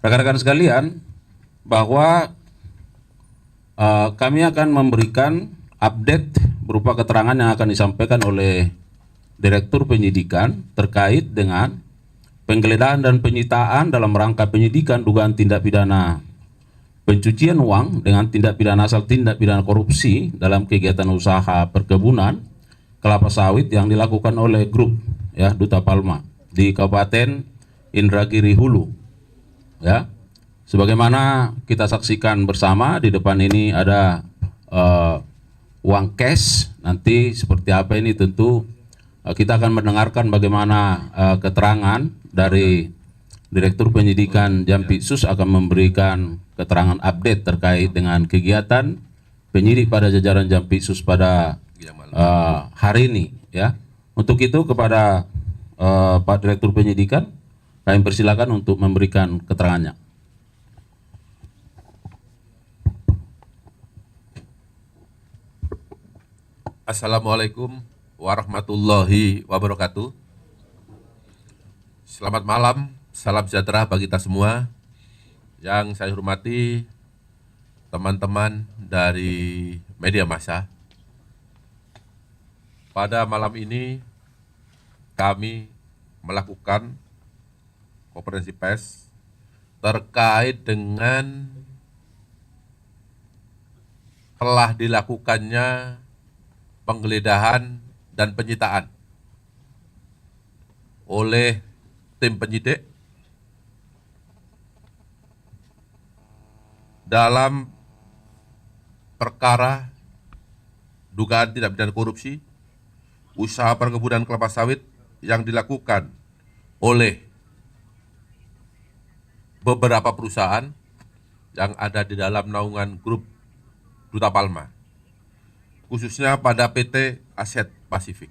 Rekan-rekan sekalian, bahwa kami akan memberikan update berupa keterangan yang akan disampaikan oleh Direktur Penyidikan terkait dengan penggeledahan dan penyitaan dalam rangka penyidikan dugaan tindak pidana pencucian uang dengan tindak pidana asal tindak pidana korupsi dalam kegiatan usaha perkebunan kelapa sawit yang dilakukan oleh grup Duta Palma di Kabupaten Indragiri Hulu. Ya, sebagaimana kita saksikan bersama di depan ini ada uang cash. Nanti seperti apa ini tentu kita akan mendengarkan bagaimana keterangan dari Direktur Penyidikan Jampitsus akan memberikan keterangan update terkait dengan kegiatan penyidik pada jajaran Jampitsus pada hari ini. Ya, untuk itu kepada Pak Direktur Penyidikan, kami persilakan untuk memberikan keterangannya. Assalamualaikum warahmatullahi wabarakatuh. Selamat malam, salam sejahtera bagi kita semua. Yang saya hormati teman-teman dari media massa. Pada malam ini kami melakukan konferensi pers terkait dengan telah dilakukannya penggeledahan dan penyitaan oleh tim penyidik dalam perkara dugaan tindak pidana korupsi usaha perkebunan kelapa sawit yang dilakukan oleh beberapa perusahaan yang ada di dalam naungan grup Duta Palma, khususnya pada PT Aset Pasifik.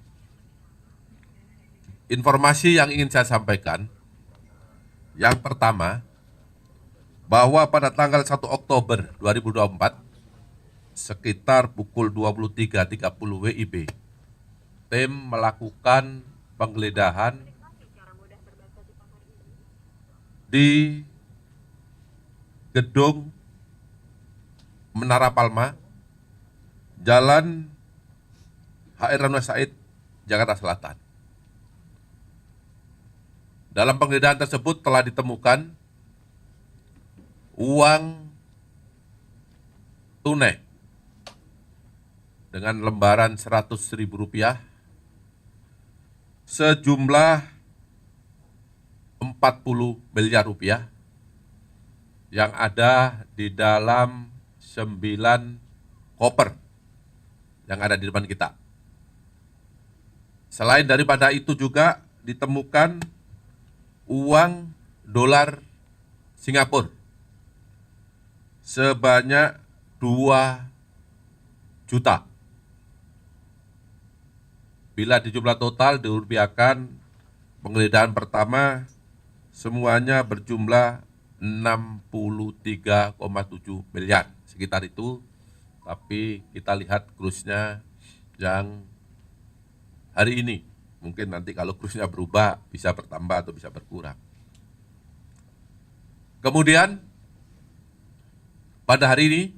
Informasi yang ingin saya sampaikan, yang pertama, bahwa pada tanggal 1 Oktober 2024, sekitar pukul 23.30 WIB, tim melakukan penggeledahan di gedung Menara Palma, Jalan HR Ramli Said, Jakarta Selatan. Dalam penggeledahan tersebut telah ditemukan uang tunai dengan lembaran Rp100.000 sejumlah Rp40 miliar yang ada di dalam 9 koper yang ada di depan kita. Selain daripada itu juga ditemukan uang dolar Singapura sebanyak 2 juta. Bila di jumlah total dirupiahkan, penggeledahan pertama semuanya berjumlah 63,7 miliar, sekitar itu. Tapi kita lihat kursnya yang hari ini, mungkin nanti kalau kursnya berubah bisa bertambah atau bisa berkurang. Kemudian pada hari ini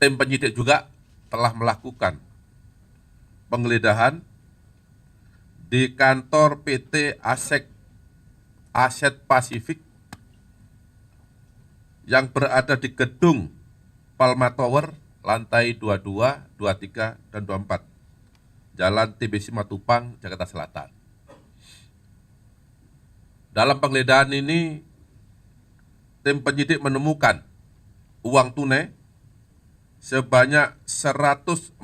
tim penyidik juga telah melakukan penggeledahan di kantor PT Aset Pasifik yang berada di gedung Palma Tower, lantai 22, 23, dan 24, Jalan TBC Matupang, Jakarta Selatan. Dalam penggeledahan ini, tim penyidik menemukan uang tunai sebanyak 149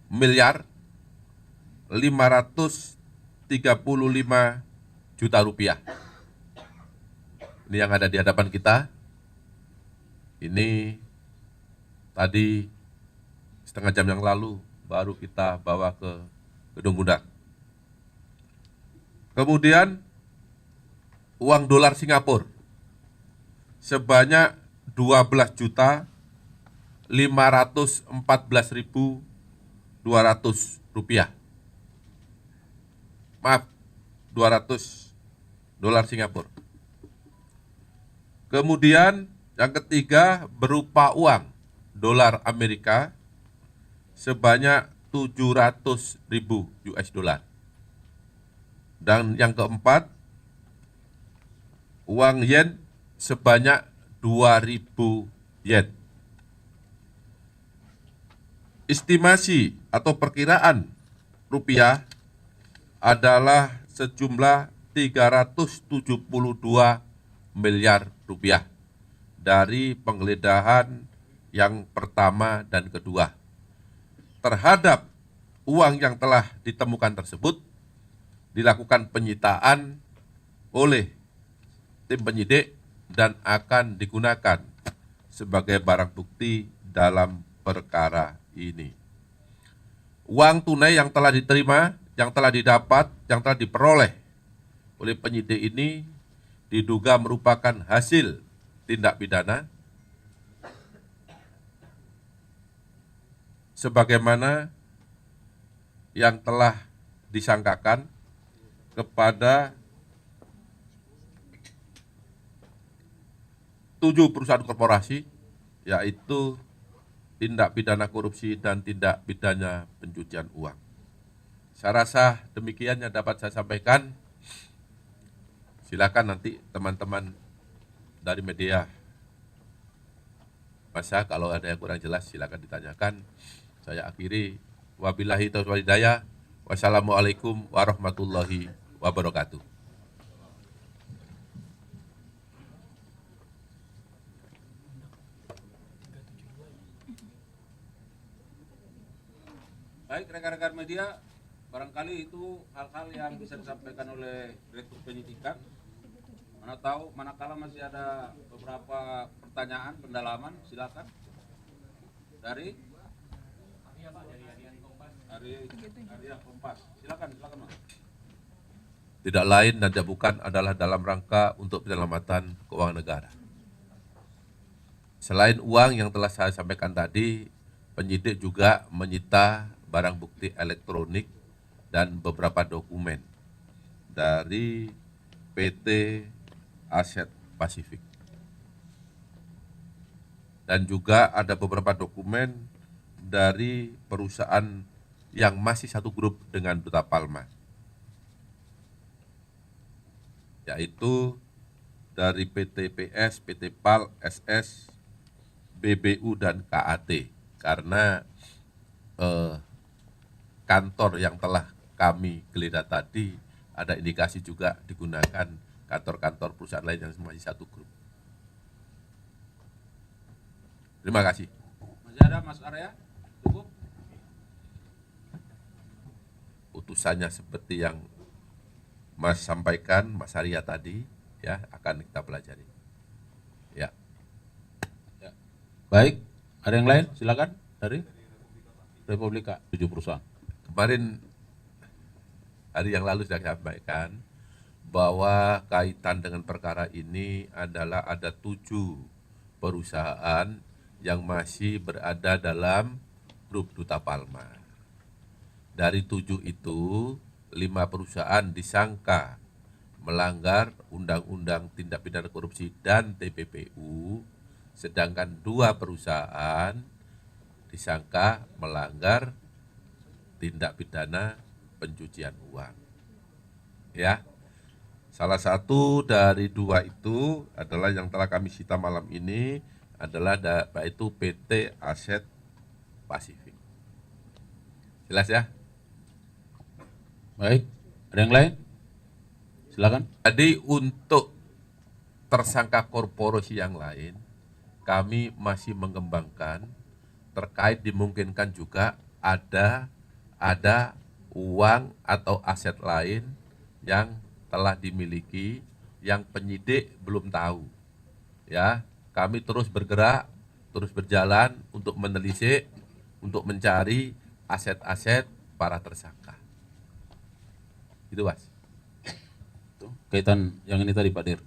miliar 535 juta rupiah. Ini yang ada di hadapan kita. Ini tadi setengah jam yang lalu baru kita bawa ke Gedung Bundar. Kemudian uang dolar Singapura sebanyak 12.514.200 rupiah. Maaf, dolar Singapura. Kemudian yang ketiga berupa uang dolar Amerika sebanyak 700.000 US dollar. Dan yang keempat, uang yen sebanyak 2.000 yen. Estimasi atau perkiraan rupiah adalah sejumlah 372 miliar rupiah dari penggeledahan yang pertama dan kedua. Terhadap uang yang telah ditemukan tersebut, dilakukan penyitaan oleh tim penyidik dan akan digunakan sebagai barang bukti dalam perkara ini. Uang tunai yang telah diterima, yang telah didapat, yang telah diperoleh oleh penyidik ini diduga merupakan hasil tindak pidana sebagaimana yang telah disangkakan kepada 7 perusahaan korporasi, yaitu tindak pidana korupsi dan tindak pidana pencucian uang. Saya rasa demikian yang dapat saya sampaikan. Silakan nanti teman-teman dari media masa kalau ada yang kurang jelas silakan ditanyakan. Saya akhiri, wabillahi taufiq wal hidayah. Wassalamualaikum warahmatullahi wabarakatuh. Baik rekan-rekan media, barangkali itu hal-hal yang bisa disampaikan oleh Direktur Penyidikan. Mana tahu, manakala masih ada beberapa pertanyaan, pendalaman, silakan. Dari Arya Kompas. Silakan Mas. Tidak lain dan tidak bukan adalah dalam rangka untuk penyelamatan keuangan negara. Selain uang yang telah saya sampaikan tadi, penyidik juga menyita barang bukti elektronik dan beberapa dokumen dari PT Aset Pasifik. Dan juga ada beberapa dokumen dari perusahaan yang masih satu grup dengan Duta Palma, yaitu dari PT PS, PT PAL, SS, BBU, dan KAT. Karena kantor yang telah kami geledah tadi ada indikasi juga digunakan kantor-kantor perusahaan lain yang masih satu grup. Terima kasih. Masih ada Mas Arya? Cukup? Putusannya seperti yang Mas sampaikan, Mas Arya tadi, ya akan kita pelajari. Ya. Baik, ada yang lain? Silakan dari Republika 7 perusahaan. Kemarin hari yang lalu sudah saya sampaikan bahwa kaitan dengan perkara ini adalah ada 7 perusahaan yang masih berada dalam grup Duta Palma. Dari 7 itu, 5 perusahaan disangka melanggar Undang-Undang Tindak Pidana Korupsi dan TPPU, sedangkan 2 perusahaan disangka melanggar tindak pidana pencucian uang. Ya, salah satu dari 2 itu adalah yang telah kami sita malam ini adalah yaitu PT Aset Pasifik. Jelas ya? Baik, ada yang lain? Silakan. Jadi untuk tersangka korporasi yang lain, kami masih mengembangkan terkait dimungkinkan juga ada uang atau aset lain yang telah dimiliki yang penyidik belum tahu. Ya, kami terus bergerak, terus berjalan untuk menelisik, untuk mencari aset-aset para tersangka. Itu, Mas. Kaitan yang ini tadi Pak Dir.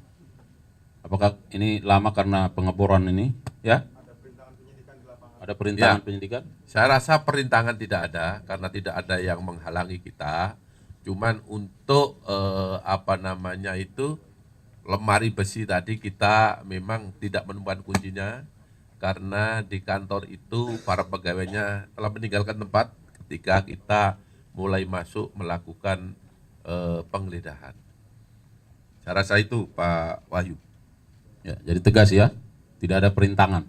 Apakah ini lama karena pengeboran ini? Ya? Ada perintangan penyidikan? Saya rasa perintangan tidak ada karena tidak ada yang menghalangi kita. Cuman untuk lemari besi tadi kita memang tidak menemukan kuncinya karena di kantor itu para pegawainya telah meninggalkan tempat ketika kita mulai masuk melakukan penggeledahan. Saya rasa itu Pak Wahyu. Ya, jadi tegas ya, tidak ada perintangan.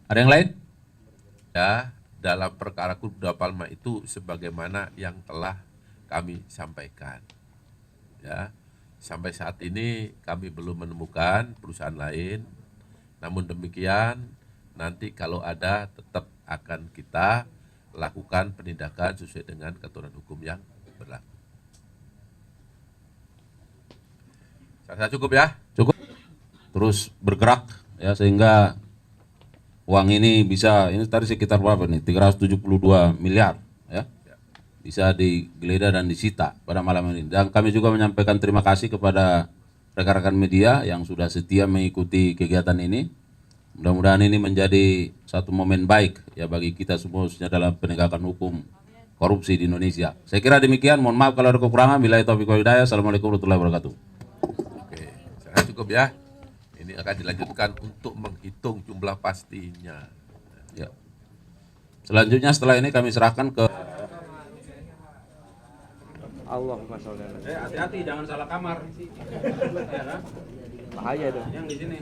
Ada yang lain? Ya, dalam perkara Kurda Palma itu sebagaimana yang telah kami sampaikan. Ya, sampai saat ini kami belum menemukan perusahaan lain. Namun demikian, nanti kalau ada tetap akan kita lakukan penindakan sesuai dengan ketentuan hukum yang berlaku. Saya rasa cukup ya. Cukup. Terus bergerak ya sehingga uang ini bisa, ini tadi sekitar berapa nih? 372 miliar ya. Bisa digeledah dan disita pada malam ini. Dan kami juga menyampaikan terima kasih kepada rekan-rekan media yang sudah setia mengikuti kegiatan ini. Mudah-mudahan ini menjadi satu momen baik ya bagi kita semua khususnya dalam penegakan hukum korupsi di Indonesia. Saya kira demikian. Mohon maaf kalau ada kekurangan. Billahi taufiq wal hidayah. Assalamualaikum warahmatullahi wabarakatuh. Oke, saya cukup ya. Ini akan dilanjutkan untuk menghitung jumlah pastinya. Ya. Selanjutnya setelah ini kami serahkan ke Allahumma sholli ala Nabi. hati-hati jangan salah kamar. Bahaya dong. Yang di sini.